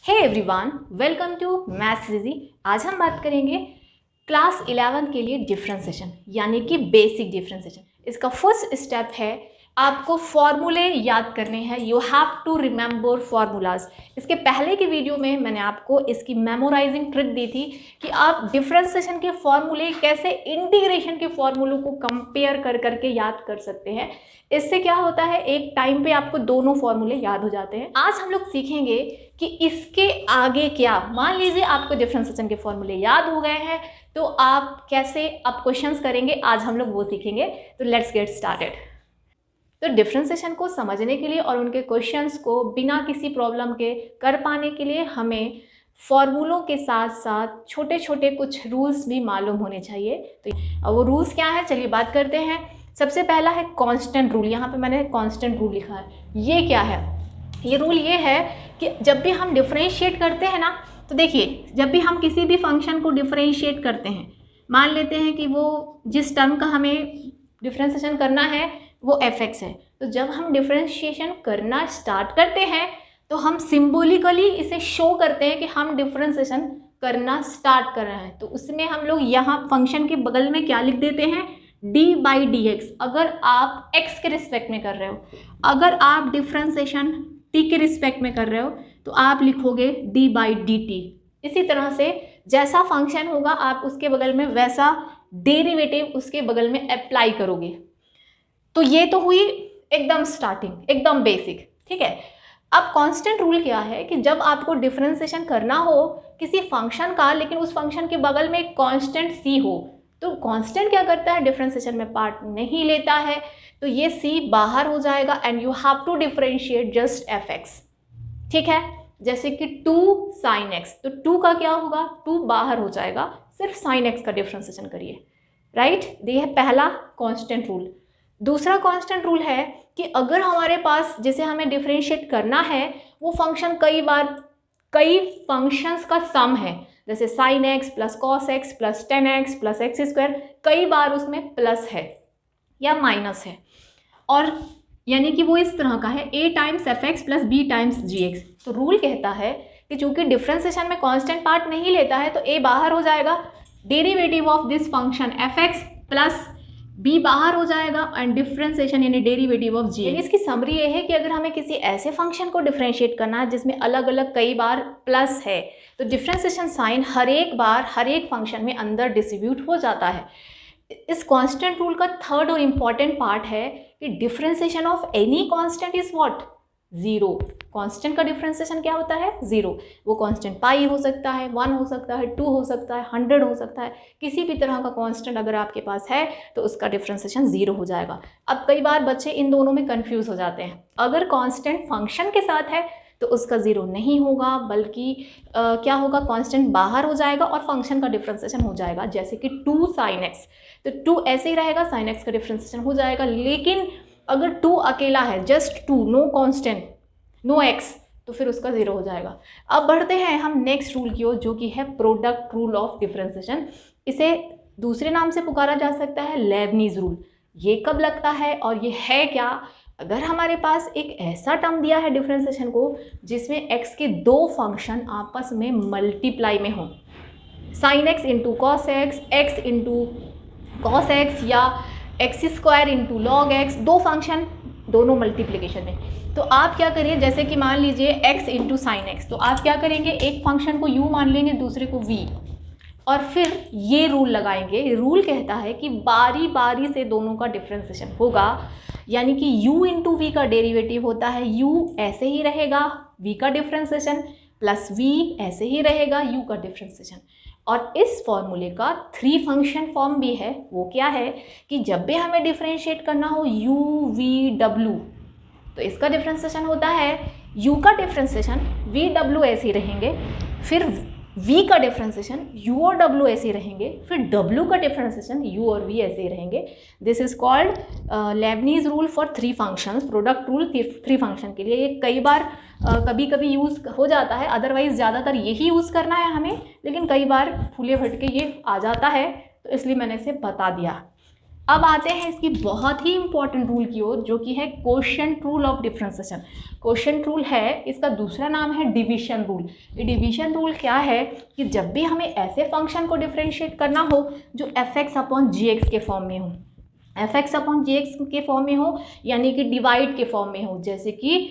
Hey everyone, welcome to maths easy. आज हम बात करेंगे क्लास 11 के लिए डिफरेंशिएशन यानी कि बेसिक डिफरेंशिएशन। इसका फर्स्ट स्टेप है आपको फॉर्मूले याद करने हैं। You have to remember formulas. इसके पहले की वीडियो में मैंने आपको इसकी मेमोराइजिंग ट्रिक दी थी कि आप डिफरेंशिएशन के फॉर्मूले कैसे इंटीग्रेशन के फॉर्मूलों को कंपेयर कर करके याद कर सकते हैं। इससे क्या होता है, एक टाइम पे आपको दोनों फॉर्मूले याद हो जाते हैं। आज हम लोग सीखेंगे कि इसके आगे क्या। मान लीजिए आपको डिफरेंशिएशन के फॉर्मूले याद हो गए हैं तो आप कैसे अब क्वेश्चंस करेंगे, आज हम लोग वो सीखेंगे। तो लेट्स गेट स्टार्टेड। तो डिफरेंशिएशन को समझने के लिए और उनके क्वेश्चंस को बिना किसी प्रॉब्लम के कर पाने के लिए हमें फॉर्मूलों के साथ साथ छोटे छोटे कुछ रूल्स भी मालूम होने चाहिए। तो वो रूल्स क्या है, चलिए बात करते हैं। सबसे पहला है कांस्टेंट रूल। यहाँ पे मैंने कांस्टेंट रूल लिखा है। ये क्या है? ये रूल ये है कि जब भी हम डिफरेंशिएट करते हैं ना, तो देखिए जब भी हम किसी भी फंक्शन को डिफरेंशिएट करते हैं, मान लेते हैं कि वो जिस टर्म का हमें डिफरेंशिएशन करना है वो fx है, तो जब हम डिफरेंशिएशन करना स्टार्ट करते हैं तो हम सिंबॉलिकली इसे शो करते हैं कि हम डिफरेंशिएशन करना स्टार्ट कर रहे हैं। तो उसमें हम लोग यहाँ फंक्शन के बगल में क्या लिख देते हैं, d/dx। अगर आप x के रिस्पेक्ट में कर रहे हो, अगर आप डिफरेंशिएशन t के रिस्पेक्ट में कर रहे हो तो आप लिखोगे d/dt। इसी तरह से जैसा फंक्शन होगा आप उसके बगल में वैसा डेरिवेटिव उसके बगल में अप्लाई करोगे। तो ये तो हुई एकदम स्टार्टिंग, एकदम बेसिक, ठीक है। अब कांस्टेंट रूल क्या है कि जब आपको डिफरेंशिएशन करना हो किसी फंक्शन का, लेकिन उस फंक्शन के बगल में एक कांस्टेंट सी हो, तो कांस्टेंट क्या करता है, डिफरेंशिएशन में पार्ट नहीं लेता है, तो ये सी बाहर हो जाएगा and you have to differentiate just fx, ठीक है। जैसे कि 2 sin x, तो 2 का क्या होगा, 2 बाहर हो जाएगा, सिर्फ sin x का डिफरेंशिएशन करिए, राइट। ये है पहला कांस्टेंट रूल। दूसरा कांस्टेंट रूल है कि अगर हमारे पास जैसे हमें डिफरेंशिएट करना है वो फंक्शन कई फंक्शंस का सम है, जैसे sin x plus cos x plus 10x plus x square, कई बार उसमें प्लस है या माइनस है, और यानी कि वो इस तरह का है a times fx plus b times gx। तो रूल कहता है कि चूंकि डिफरेंशिएशन में कांस्टेंट पार्ट नहीं लेता है तो a बाहर हो जाएगा, derivative of this function fx plus b बाहर हो जाएगा एंड डिफरेंशिएशन यानी डेरिवेटिव ऑफ g। इसकी समरी ये है कि अगर हमें किसी ऐसे फंक्शन को डिफरेंशिएट करना है जिसमें अलग अलग कई बार प्लस है, तो डिफरेंशिएशन साइन हर एक फंक्शन में अंदर डिस्ट्रीब्यूट हो जाता है। इस कांस्टेंट रूल का थर्ड और इम्पॉर्टेंट पार्ट है कि differentiation of any constant is what, zero. Constant का डिफरेंशिएशन क्या होता है, जीरो। वो कांस्टेंट पाई हो सकता है, 1 हो सकता है, 2 हो सकता है, 100 हो सकता है, किसी भी तरह का कांस्टेंट अगर आपके पास है तो उसका डिफरेंशिएशन जीरो हो जाएगा। अब कई बार बच्चे इन दोनों में कंफ्यूज हो जाते हैं। अगर कांस्टेंट फंक्शन के साथ है तो उसका जीरो नहीं होगा, बल्कि क्या होगा, कांस्टेंट बाहर हो जाएगा और फंक्शन का डिफरेंशिएशन हो जाएगा। जैसे कि 2 sin x, तो 2 ऐसे ही रहेगा, sin x का डिफरेंशिएशन हो जाएगा। लेकिन अगर 2 अकेला है, just 2, no constant, no x, तो फिर उसका जीरो हो जाएगा। अब बढ़ते हैं हम नेक्स्ट रूल की ओर, जो कि है प्रोडक्ट रूल ऑफ डिफरेंशिएशन। इसे दूसरे नाम से पुकारा जा सकता है लेबनीज रूल। ये कब लगता है और ये है क्या, अगर हमारे पास एक ऐसा टर्म दिया है डिफरेंशिएशन को जिसमें x के दो फंक्शन आपस में मल्टीप्लाई में हो, sin x into cos x, x into cos x, या x square into log x, दो फंक्शन दोनों मल्टीप्लिकेशन में, तो आप क्या करिए, जैसे कि मान लीजिए x इंटू साइन एक्स, तो आप क्या करेंगे, एक फंक्शन को u मान लेंगे, दूसरे को v, और फिर ये रूल लगाएंगे। रूल कहता है कि बारी बारी से दोनों का डिफरेंशिएशन होगा, यानी कि u इंटू वी का डेरिवेटिव होता है, u ऐसे ही रहेगा, v का डिफरेंशिएशन, प्लस v ऐसे ही रहेगा, u का डिफरेंशिएशन। और इस फॉर्मूले का 3 फंक्शन फॉर्म भी है। वो क्या है कि जब भी हमें डिफरेंशिएट करना हो u v w, तो इसका डिफरेंशिएशन होता है u का डिफरेंशिएशन v w ऐसे ही रहेंगे, फिर v का डिफरेंशिएशन u और w ऐसे ही रहेंगे, फिर w का डिफरेंशिएशन u और v ऐसे ही रहेंगे। This is called Lebanese rule for 3 functions, product rule 3 function के लिए। ये कई बार कभी कभी यूज़ हो जाता है, अदरवाइज ज़्यादातर यही यूज़ करना है हमें, लेकिन कई बार फूले भटके ये आ जाता है, तो इसलिए मैंने इसे बता दिया। अब आते हैं इसकी बहुत ही इंपॉर्टेंट रूल की ओर, जो कि है quotient rule of differentiation. Quotient rule है, इसका दूसरा नाम है डिवीजन रूल। ये डिवीजन रूल क्या है कि जब भी हमें ऐसे फंक्शन को डिफरेंशिएट करना हो जो fx अपॉन gx के फॉर्म में हो, fx अपॉन gx के फॉर्म में हो, यानी कि डिवाइड के फॉर्म में हो, जैसे कि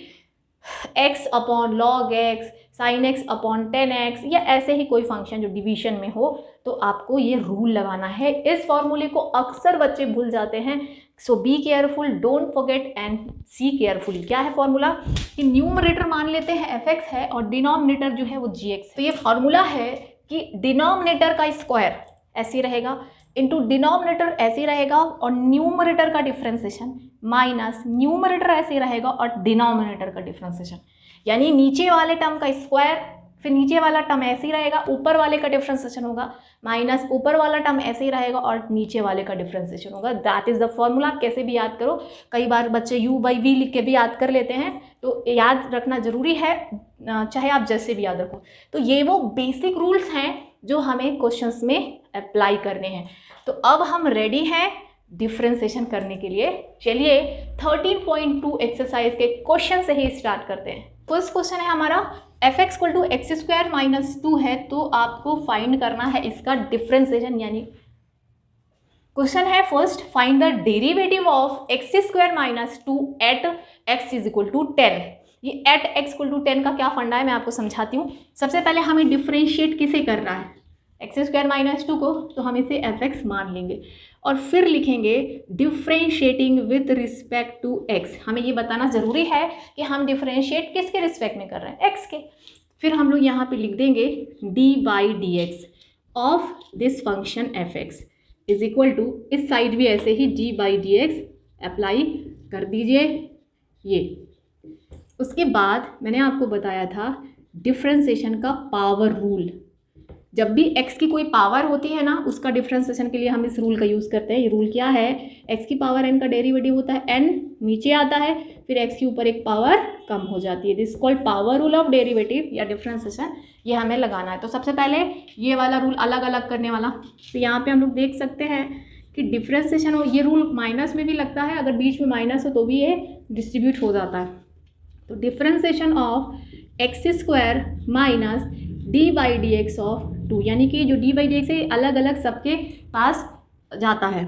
x upon log x, sine x upon 10x, या ऐसे ही कोई फंक्शन जो डिवीजन में हो, तो आपको ये रूल लगाना है। इस फॉर्मूले को अक्सर बच्चे भूल जाते हैं, so be careful, don't forget and see carefully. क्या है फॉर्मूला कि न्यूमरेटर मान लेते हैं fx है और डिनोमिनेटर जो है वो gx है। तो ये फॉर्मूला है कि डिनोमिनेटर का स्क्वायर ऐसे रहेगा इंटू डिनोमिनेटर ऐसे रहेगा और न्यूमरेटर का डिफ्रेंसिएशन माइनस न्यूमरेटर ऐसे रहेगा और डिनोमिनेटर का डिफ्रेंसिएशन, यानी नीचे वाले टर्म का स्क्वायर, फिर नीचे वाला टर्म ऐसे ही रहेगा, ऊपर वाले का डिफ्रेंसिएशन होगा, माइनस ऊपर वाला टर्म ऐसे ही रहेगा और नीचे वाले का डिफ्रेंसिएशन होगा। That is the formula. कैसे भी याद करो, कई बार बच्चे u/v लिख के भी याद कर लेते हैं, तो याद रखना ज़रूरी है, चाहे आप जैसे भी याद रखो। तो ये वो बेसिक रूल्स हैं जो हमें क्वेश्चंस में अप्लाई करने हैं। तो अब हम रेडी हैं डिफ्रेंसिएशन करने के लिए। चलिए 13.2 एक्सरसाइज के क्वेश्चन से ही स्टार्ट करते हैं। फर्स्ट क्वेश्चन है हमारा, fx equal to x square minus 2 है, तो आपको फाइंड करना है इसका डिफ्रेंसिएशन। यानी क्वेश्चन है first, find the derivative of x square minus 2 at x is equal to 10। ये एट एक्स इक्वल टू 10 का क्या फंडा है मैं आपको समझाती हूँ। सबसे पहले हमें डिफ्रेंशिएट किसे करना है, एक्स स्क्वायर माइनस 2 को, तो हम इसे fx मान लेंगे और फिर लिखेंगे differentiating with respect to x। हमें ये बताना ज़रूरी है कि हम डिफ्रेंशिएट किसके रिस्पेक्ट में कर रहे हैं, x के। फिर हम लोग यहाँ पे लिख देंगे d/dx of this function fx is equal to, इस साइड भी ऐसे ही d/dx अप्लाई कर दीजिए ये। उसके बाद मैंने आपको बताया था डिफ्रेंसिएशन का पावर रूल। जब भी x की कोई पावर होती है ना, उसका डिफ्रेंसिएशन के लिए हम इस रूल का यूज़ करते हैं। ये रूल क्या है, x की पावर n का डेरिवेटिव होता है, n नीचे आता है, फिर x के ऊपर एक पावर कम हो जाती है। This called power rule of derivative या डिफ्रेंसिएशन, ये हमें लगाना है। तो सबसे पहले ये वाला रूल अलग अलग करने वाला, तो यहाँ पे हम लोग देख सकते हैं कि डिफ्रेंसिएशन हो, ये रूल माइनस में भी लगता है, अगर बीच में माइनस हो तो भी ये डिस्ट्रीब्यूट हो जाता है। तो differentiation of x square minus d/dx of 2, यानी कि जो d/dx है अलग अलग सबके पास जाता है।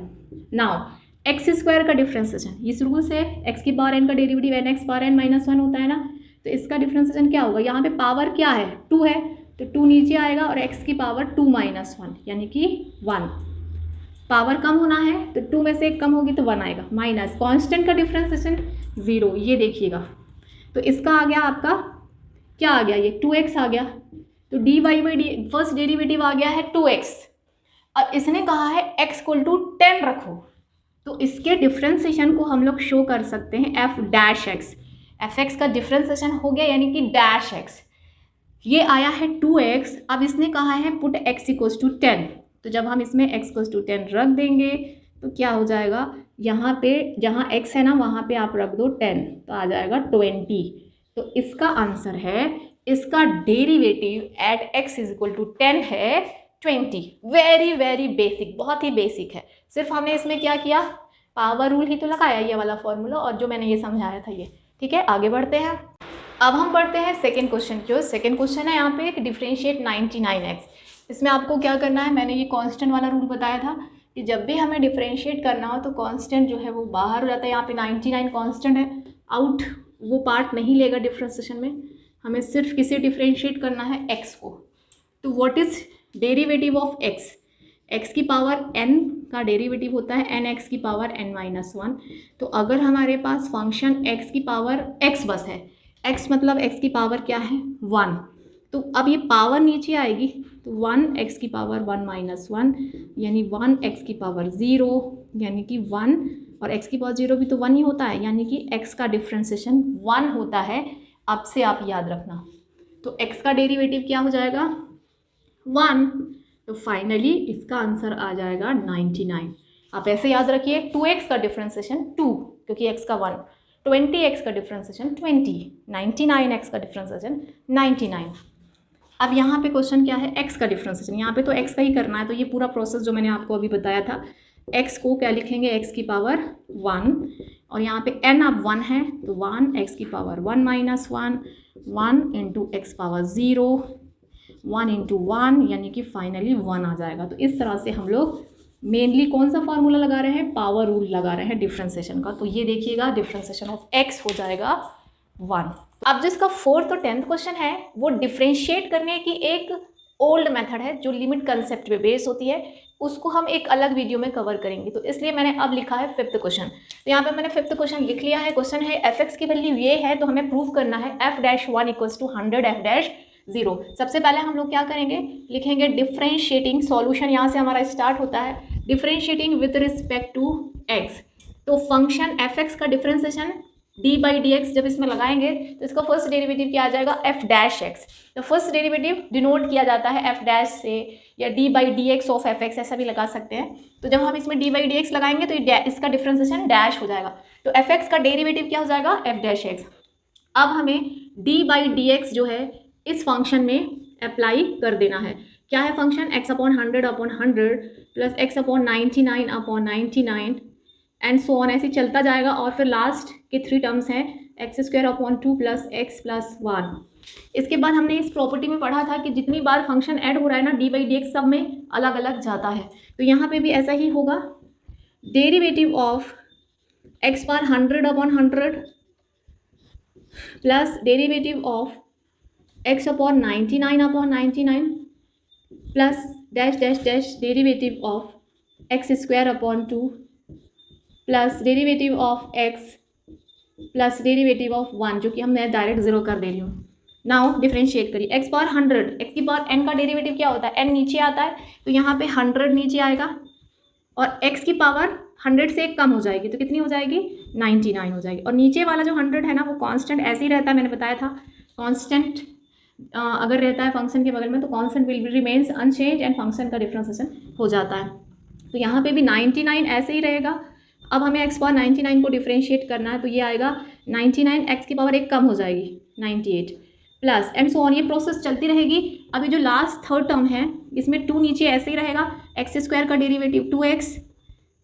नाउ एक्स स्क्वायर का डिफ्रेंसिएशन, इस रूल से x की पावर n का derivative nx power n minus 1 होता है ना, तो इसका डिफ्रेंसिएशन क्या होगा, यहाँ पे पावर क्या है 2 है, तो 2 नीचे आएगा और x की पावर 2 माइनस 1 यानी कि 1। पावर कम होना है तो 2 में से 1 कम होगी तो 1 आएगा, माइनस कांस्टेंट का डिफ्रेंसिएशन 0, ये देखिएगा। तो इसका आ गया आपका क्या आ गया, ये 2x आ गया, तो dy/d फर्स्ट डेरिवेटिव आ गया है 2x, और इसने कहा है x इक्वल टू 10 रखो, तो इसके डिफ्रेंसिएशन को हम लोग शो कर सकते हैं f'(x). fx का डिफ्रेंसिएशन हो गया यानी कि -x, ये आया है 2x। अब इसने कहा है पुट x इक्वल टू 10, तो जब हम इसमें x इक्वल टू 10 रख देंगे तो क्या हो जाएगा, यहाँ पे जहाँ x है ना वहाँ पे आप रख दो 10, तो आ जाएगा 20। तो इसका आंसर है, इसका derivative at x is equal to 10 है 20। वेरी वेरी बेसिक, बहुत ही बेसिक है। सिर्फ हमने इसमें क्या किया, पावर रूल ही तो लगाया, ये वाला फॉर्मूला, और जो मैंने ये समझाया था ये। ठीक है, आगे बढ़ते हैं। अब हम पढ़ते हैं सेकेंड क्वेश्चन की ओर। सेकेंड क्वेश्चन है यहाँ पे डिफ्रेंशिएट 99x। इसमें आपको क्या करना है, मैंने ये कांस्टेंट वाला रूल बताया था कि जब भी हमें डिफ्रेंशिएट करना हो तो कांस्टेंट जो है वो बाहर हो जाता है। यहाँ पे 99 कांस्टेंट है, आउट वो पार्ट नहीं लेगा डिफ्रेंसिएशन में, हमें सिर्फ किसे डिफ्रेंशिएट करना है, x को। तो what is derivative of x, x की पावर n का डेरिवेटिव होता है nx की पावर n माइनस 1। तो अगर हमारे पास फंक्शन x की पावर x बस है, x मतलब x की पावर क्या है 1, तो अब ये पावर नीचे आएगी, तो 1x की पावर 1 माइनस 1 यानी 1x की पावर 0 यानी कि 1, और x की पावर 0 भी तो 1 ही होता है, यानी कि x का डिफ्रेंसिएशन 1 होता है। अब से आप याद रखना, तो x का डेरिवेटिव क्या हो जाएगा 1, तो फाइनली इसका आंसर आ जाएगा 99। आप ऐसे याद रखिए, 2x का डिफ्रेंसिएशन 2 क्योंकि x का 1, 20x का डिफ्रेंसिएशन 20, 99x का डिफ्रेंसिएशन 99। अब यहाँ पे क्वेश्चन क्या है, x का डिफ्रेंसिएशन, यहाँ पे तो x का ही करना है। तो ये पूरा प्रोसेस जो मैंने आपको अभी बताया था x को क्या लिखेंगे, x की पावर 1, और यहाँ पे n अब 1 है तो 1 x की power 1 minus 1, 1 into x power 0, 1 into 1 यानी कि फाइनली 1 आ जाएगा। तो इस तरह से हम लोग मेनली कौन सा फार्मूला लगा रहे हैं, पावर रूल लगा रहे हैं डिफ्रेंसिएशन का। तो ये देखिएगा डिफ्रेंसिएशन ऑफ x हो जाएगा 1। अब जिसका 4th और 10th क्वेश्चन है वो डिफ्रेंशिएट करने की एक ओल्ड मेथड है जो लिमिट कंसेप्ट पे बेस होती है, उसको हम एक अलग वीडियो में कवर करेंगे। तो इसलिए मैंने अब लिखा है 5th क्वेश्चन। तो यहाँ पे मैंने 5th क्वेश्चन लिख लिया है। क्वेश्चन है f(x) की वैल्यू ये है, तो हमें प्रूव करना है f'1 इक्वल्स टू 100 f'0। सबसे पहले हम लोग क्या करेंगे, लिखेंगे डिफ्रेंशिएटिंग, सॉल्यूशन यहाँ से हमारा स्टार्ट होता है, differentiating with respect to x। तो फंक्शन f(x) का डिफ्रेंशिएशन d/dx जब इसमें लगाएंगे तो इसका फर्स्ट डेरिवेटिव क्या आ जाएगा, f'(x). तो फर्स्ट डेरिवेटिव डिनोट किया जाता है f' से, या d/dx ऑफ f(x) ऐसा भी लगा सकते हैं। तो जब हम इसमें d/dx लगाएंगे तो इसका डिफ्रेंशिएशन डैश हो जाएगा, तो f(x) का डेरिवेटिव क्या हो जाएगा, f'(x). अब हमें d/dx जो है इस फंक्शन में अप्लाई कर देना है। क्या है function, x/100/100 plus x/99/99 and so on, ऐसे चलता जाएगा। और फिर लास्ट के 3 टर्म्स हैं x² प्लस x प्लस 1। इसके बाद हमने इस प्रॉपर्टी में पढ़ा था कि जितनी बार फंक्शन ऐड हो रहा है ना d/dx सब में अलग अलग जाता है। तो यहाँ पे भी ऐसा ही होगा, derivative of x/100/100 plus derivative of x/99/99 plus dash dash dash derivative of x² plus derivative of x plus derivative of 1, जो कि हम मैं डायरेक्ट 0 कर दे रही हूँ। नाउ डिफ्रेंशिएट करिए, x/100, x की पावर n का डेरिवेटिव क्या होता है, n नीचे आता है तो यहाँ पे 100 नीचे आएगा, और x की पावर 100 से कम हो जाएगी तो कितनी हो जाएगी, 99 हो जाएगी। और नीचे वाला जो 100 है ना वो कांस्टेंट ऐसे ही रहता है, मैंने बताया था कांस्टेंट अगर रहता है फंक्शन के बगल में तो constant will remains unchange and function का डिफ्रेंशिएशन हो जाता है। तो यहाँ पे भी 99 ऐसे ही रहेगा। अब हमें x/99 को डिफ्रेंशिएट करना है तो ये आएगा 99, x की पावर 1 कम हो जाएगी 98 प्लस एंड सो ऑन, ये प्रोसेस चलती रहेगी। अभी जो लास्ट 3rd टर्म है इसमें 2 नीचे ऐसे ही रहेगा, x² का डेरिवेटिव 2x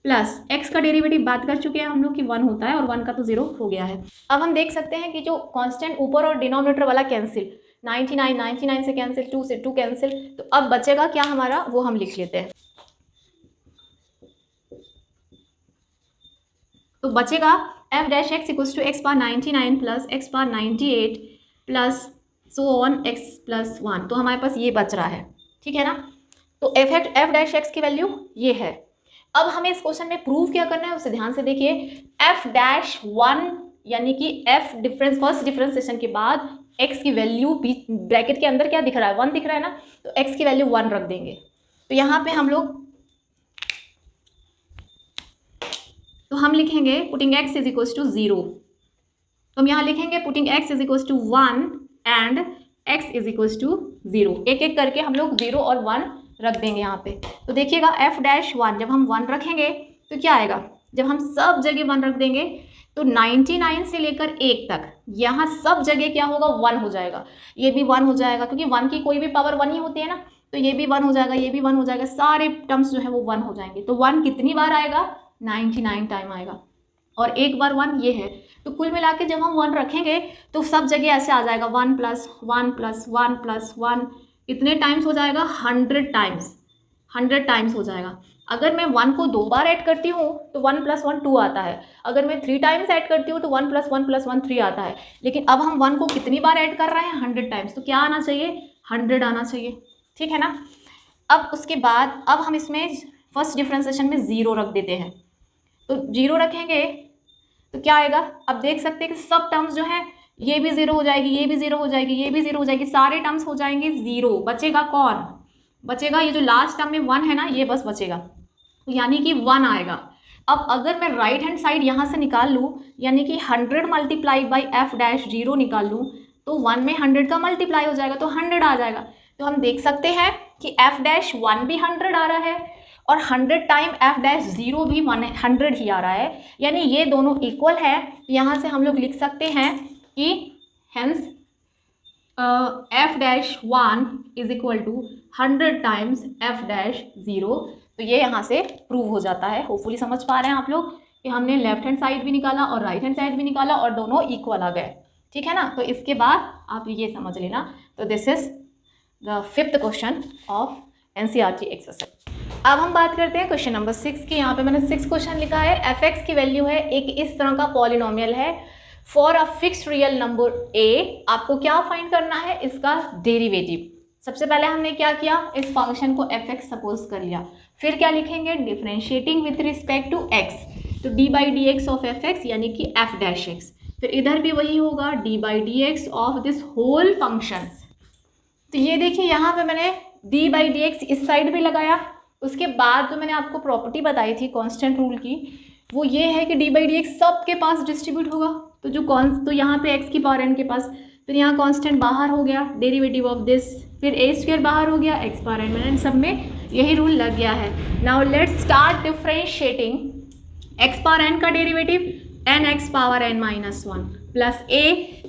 प्लस x का डेरिवेटिव बात कर चुके हैं हम लोग कि 1 होता है और 1 का तो 0 हो गया है। अब हम देख सकते हैं कि जो कांस्टेंट ऊपर और डिनोमिनेटर वाला कैंसिल, 99 से कैंसिल, 2 से 2 कैंसिल, तो अब बचेगा क्या हमारा वो हम लिख लेते हैं। तो बचेगा f'(x) equals to x/99 plus x/98 plus so on x plus 1। तो हमारे पास ये बच रहा है, ठीक है ना। तो f'(x) की वैल्यू ये है। अब हमें इस क्वेश्चन में प्रूव क्या करना है उसे ध्यान से देखिए। f'1 यानी कि फर्स्ट डिफ्रेंशिएशन के बाद x की वैल्यू ब्रैकेट के अंदर क्या दिख रहा है, 1 दिख रहा है ना, तो x की वैल्यू 1 रख देंगे। तो यहाँ पे हम लिखेंगे putting x is equals to 0। तो हम यहाँ लिखेंगे putting x is equals to 1 and x is equals to 0। एक एक करके हम लोग 0 और 1 रख देंगे यहाँ पे। तो देखिएगा f'1 जब हम 1 रखेंगे तो क्या आएगा, जब हम सब जगह 1 रख देंगे तो 99 से लेकर 1 तक यहाँ सब जगह क्या होगा, 1 हो जाएगा। ये भी 1 हो जाएगा क्योंकि 1 की कोई भी पावर 1 ही होती है ना, तो ये भी 1 हो जाएगा, ये भी 1 हो जाएगा, सारे टर्म्स जो है वो 1 हो जाएंगे। तो 1 कितनी बार आएगा, 99 टाइम आएगा, और एक बार 1 ये है। तो कुल मिला के जब हम 1 रखेंगे तो सब जगह ऐसे आ जाएगा 1 प्लस 1 प्लस 1 प्लस 1, कितने टाइम्स हो जाएगा, 100 टाइम्स हो जाएगा। अगर मैं 1 को 2 बार ऐड करती हूँ तो 1 + 1 2 आता है। अगर मैं 3 टाइम्स ऐड करती हूँ तो 1 + 1 + 1 3 आता है। लेकिन अब हम 1 को कितनी बार ऐड कर रहे हैं, 100 टाइम्स। तो क्या आना चाहिए, 100 आना चाहिए, ठीक है ना। अब उसके बाद अब हम इसमें फर्स्ट डिफ्रेंशिएशन में 0 रख देते हैं। तो 0 रखेंगे तो क्या आएगा, अब देख सकते हैं कि सब टर्म्स जो है ये भी 0 हो जाएगी, ये भी 0 हो जाएगी, ये भी 0 हो जाएगी, सारे टर्म्स हो जाएंगे 0। बचेगा कौन, बचेगा ये जो लास्ट टर्म में 1 है ना, ये बस बचेगा, यानी कि 1 आएगा। अब अगर मैं राइट हैंड साइड यहाँ से निकाल लूँ, यानी कि 100 × f'0 निकाल लूँ, तो 1 में 100 का मल्टीप्लाई हो जाएगा तो 100 आ जाएगा। तो हम देख सकते हैं कि f'1 भी 100 आ रहा है और 100 टाइम f'0 भी 100 ही आ रहा है, यानी ये दोनों इक्वल है। यहाँ से हम लोग लिख सकते हैं कि hence f'1 is equal to 100 times f'0। तो ये यहाँ से प्रूव हो जाता है। होपफुली समझ पा रहे हैं आप लोग कि हमने लेफ्ट हैंड साइड भी निकाला और राइट हैंड साइड भी निकाला और दोनों इक्वल आ गए, ठीक है ना। तो इसके बाद आप ये समझ लेना। तो this is the 5th question of NCERT exercise. अब हम बात करते हैं क्वेश्चन नंबर 6 की। यहाँ पे मैंने 6 क्वेश्चन लिखा है। एफ की वैल्यू है एक इस तरह का पॉलिनोमियल है for a fixed real number A. आपको क्या फाइंड करना है, इसका डेरिवेटिव। सबसे पहले हमने क्या किया, इस फंक्शन को एफ सपोज कर लिया। फिर क्या लिखेंगे, differentiating with respect to X, तो D by D x of F X यानी कि एफ डैश एक्स। फिर इधर भी वही होगा, d by D x of this whole function. तो ये देखिए यहाँ पे मैंने डी बाई डी एक्स इस साइड भी लगाया। उसके बाद जो मैंने आपको प्रॉपर्टी बताई थी कांस्टेंट रूल की, वो ये है कि डी बाई डी एक्स सबके पास डिस्ट्रीब्यूट होगा। तो यहाँ पे एक्स की पावर एन के पास, फिर यहाँ कांस्टेंट बाहर हो गया, डेरिवेटिव ऑफ दिस, फिर ए स्क्वायर बाहर हो गया, एक्स पावर एन माइनस, सब में यही रूल लग गया है। Now let's start differentiating. X power N का derivative N X power N minus 1 plus A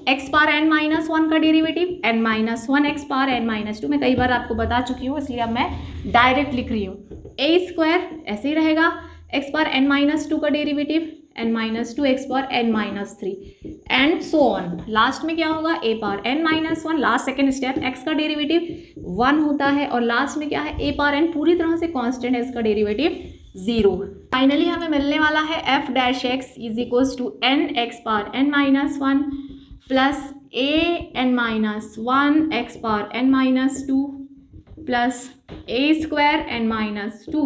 X power N minus 1 का derivative N minus 1 X power N minus 2। मैं कई बार आपको बता चुकी हूँ, इसलिए अब मैं डायरेक्ट लिख रही हूँ। ए स्क्वायर ऐसे ही रहेगा, एक्स पावर एन माइनस 2 का derivative N minus 2 X power N minus 3 and so on. Last में क्या होगा, A power N minus 1, last second step, X का डेरिवेटिव 1 होता है और लास्ट में क्या है, ए पावर एन पूरी तरह से कांस्टेंट है, इसका डेरिवेटिव 0। फाइनली हमें मिलने वाला है F dash X is equals to N X power N minus 1 plus A N minus 1 X power N minus 2 plus A square N minus 2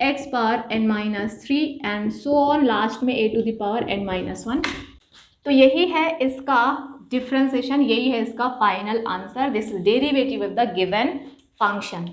X power N minus 3 and so on, last में A to the power N minus 1। तो यही है इसका differentiation, यही है इसका final answer. This is derivative of the given function.